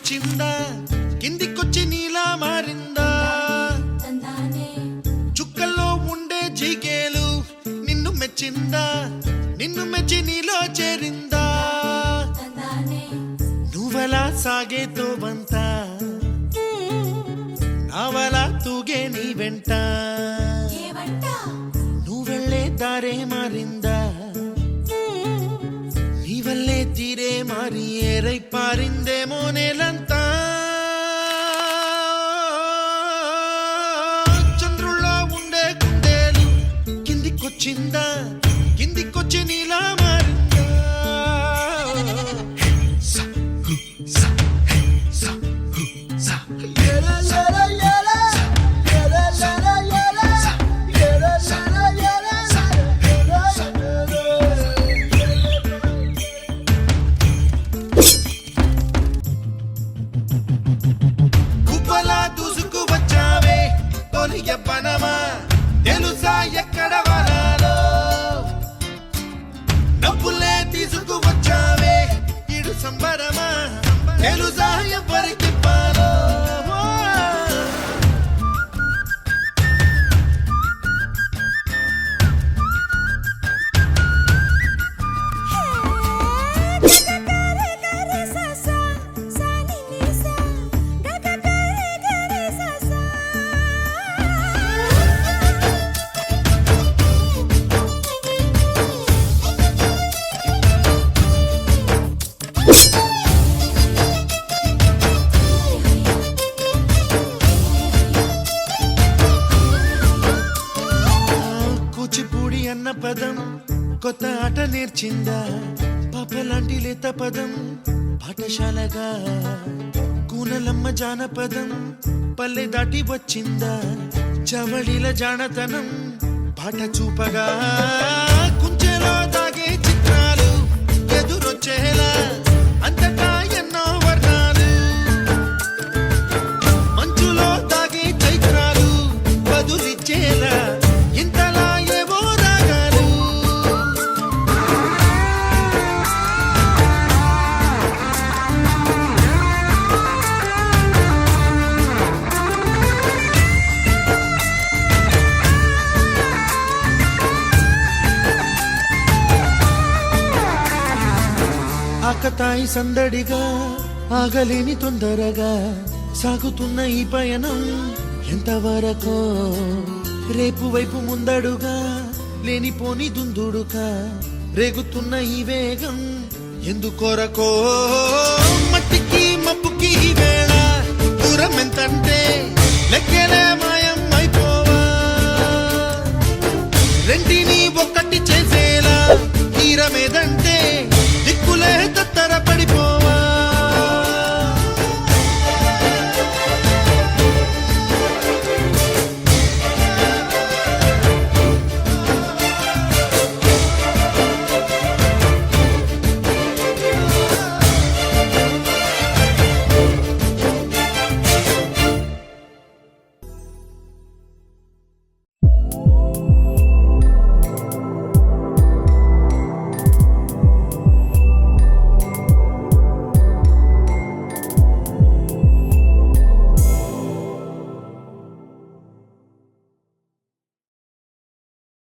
వచ్చిందా కిందికొచ్చి నీలా మారిందా చుక్కల్లో ఉండే జీకేలు నిన్ను మెచ్చిందా నిన్ను మెచ్చి నీలో చేరిందా నువ్వలా సాగేతో బంతా నావలా తూగే నీ వెంట నువ్వెళ్ళే దారే మారిందా నీ వల్లే తీరే మారి ఏరై పారిందేమో నేలంతా చంద్రుల్లో ఉండే గుండెలు కిందికొచ్చిందా కిందికొచ్చి నీలా మారిందా పనమా తెలుసా ఎక్కడ వనాలో డబ్బులే తీసుకువచ్చావే ఇడు సంబరమా తెలుసా ఎవరికి పాలో అన్న పదం కొత్త ఆట నేర్చిందా పాపలాంటి లేత పదం పాఠశాలగా కూనలమ్మ జానపదం పల్లె దాటి వచ్చిందా చవళిల జానతనం పాట చూపగా కుంచెలో దాగే చిత్రాలు ఎదురొచ్చేలా అంతటా ఎన్నో వర్ణాలు మంచులో దాగే చైత్రాలు బదులిచ్చేలా ఇంతలా ఆకతాయి సందడిగా ఆగలేని తొందరగా సాగుతున్న ఈ పయనం ఎంతవరకో రేపు వైపు ముందడుగా లేనిపోని దుందుడుగా రేగుతున్న ఈ వేగం ఎందుకొరకో మట్టికి మబ్బుకి వేళ దూరం ఎంతంటే